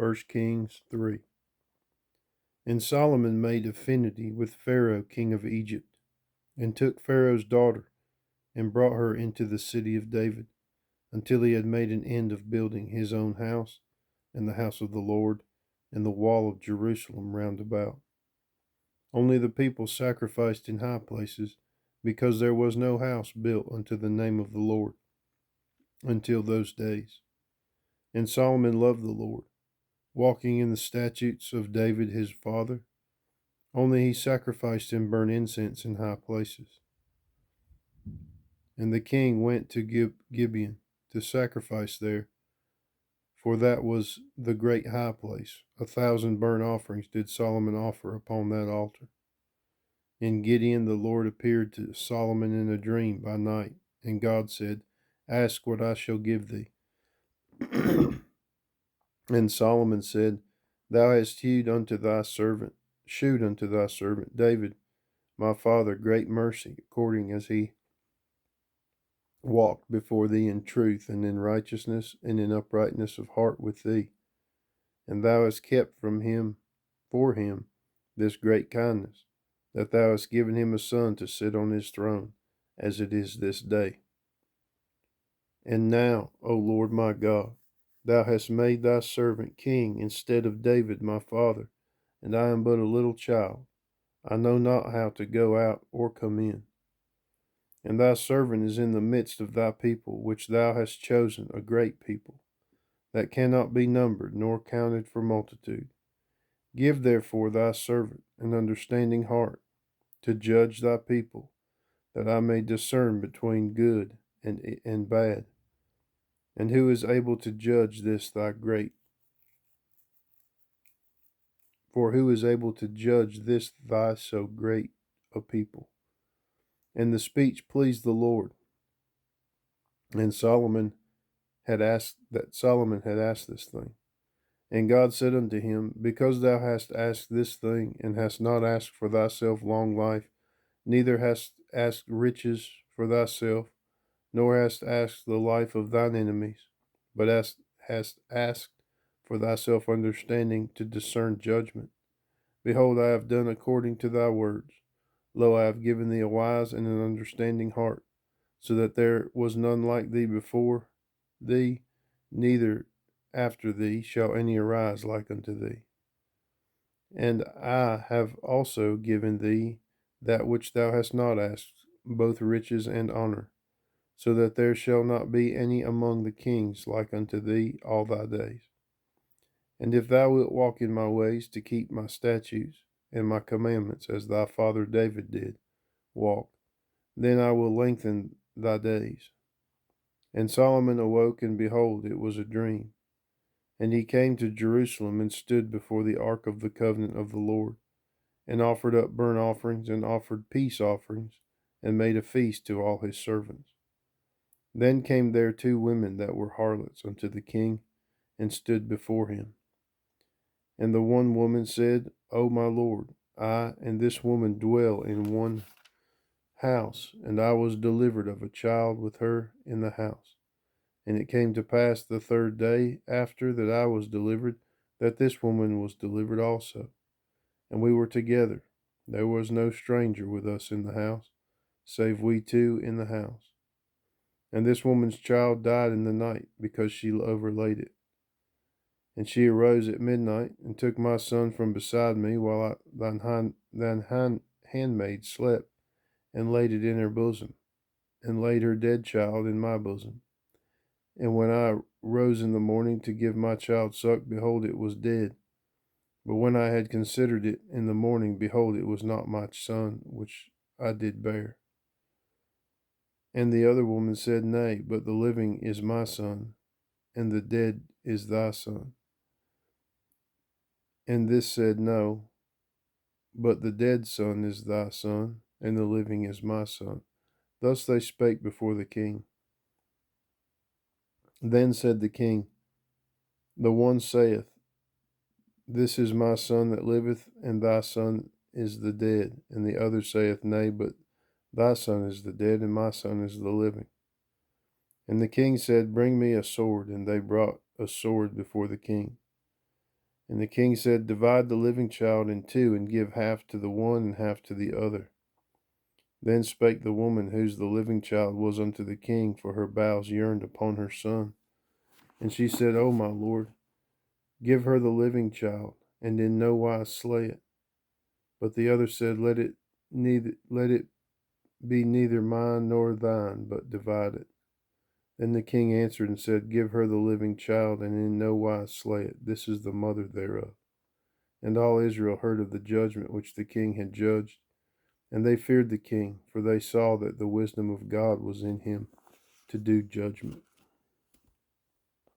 1 Kings 3. And Solomon made affinity with Pharaoh king of Egypt, and took Pharaoh's daughter, and brought her into the city of David, until he had made an end of building his own house, and the house of the Lord, and the wall of Jerusalem round about. Only the people sacrificed in high places, because there was no house built unto the name of the Lord, until those days. And Solomon loved the Lord, walking in the statutes of David his father. Only he sacrificed and burnt incense in high places. And the king went to Gibeon to sacrifice there, for that was the great high place. 1,000 burnt offerings did Solomon offer upon that altar. In Gibeon the Lord appeared to Solomon in a dream by night, and God said, Ask what I shall give thee. And Solomon said, Thou hast shewed unto thy servant David, my father, great mercy, according as he walked before thee in truth and in righteousness and in uprightness of heart with thee. And thou hast kept for him this great kindness, that thou hast given him a son to sit on his throne, as it is this day. And now, O Lord my God, thou hast made thy servant king instead of David my father, and I am but a little child. I know not how to go out or come in. And thy servant is in the midst of thy people, which thou hast chosen, a great people, that cannot be numbered nor counted for multitude. Give therefore thy servant an understanding heart to judge thy people, that I may discern between good and bad. And who is able to judge this thy great? For who is able to judge this thy so great a people? And the speech pleased the Lord. And Solomon had asked this thing. And God said unto him, Because thou hast asked this thing, and hast not asked for thyself long life, neither hast asked riches for thyself, nor hast asked the life of thine enemies, but hast asked for thyself understanding to discern judgment. Behold, I have done according to thy words. Lo, I have given thee a wise and an understanding heart, so that there was none like thee before thee, neither after thee shall any arise like unto thee. And I have also given thee that which thou hast not asked, both riches and honor, so that there shall not be any among the kings like unto thee all thy days. And if thou wilt walk in my ways to keep my statutes and my commandments, as thy father David did walk, then I will lengthen thy days. And Solomon awoke, and behold, it was a dream. And he came to Jerusalem, and stood before the ark of the covenant of the Lord, and offered up burnt offerings, and offered peace offerings, and made a feast to all his servants. Then came there 2 women that were harlots unto the king, and stood before him. And the one woman said, O my lord, I and this woman dwell in one house, and I was delivered of a child with her in the house. And it came to pass the 3rd day after that I was delivered, that this woman was delivered also. And we were together. There was no stranger with us in the house, save we 2 in the house. And this woman's child died in the night, because she overlaid it. And she arose at midnight, and took my son from beside me, while thine handmaid slept, and laid it in her bosom, and laid her dead child in my bosom. And when I rose in the morning to give my child suck, behold, it was dead. But when I had considered it in the morning, behold, it was not my son which I did bear. And the other woman said, Nay, but the living is my son, and the dead is thy son. And this said, No, but the dead son is thy son, and the living is my son. Thus they spake before the king. Then said the king, The one saith, This is my son that liveth, and thy son is the dead. And the other saith, Nay, but thy son is the dead, and my son is the living. And the king said, Bring me a sword. And they brought a sword before the king. And the king said, Divide the living child in two, and give half to the one and half to the other. Then spake the woman whose the living child was unto the king, for her bowels yearned upon her son. And she said, O my lord, give her the living child, and in no wise slay it. But the other said, Let it be neither mine nor thine, but divide it. Then the king answered and said, Give her the living child, and in no wise slay it. This is the mother thereof. And all Israel heard of the judgment which the king had judged, and they feared the king, for they saw that the wisdom of God was in him to do judgment.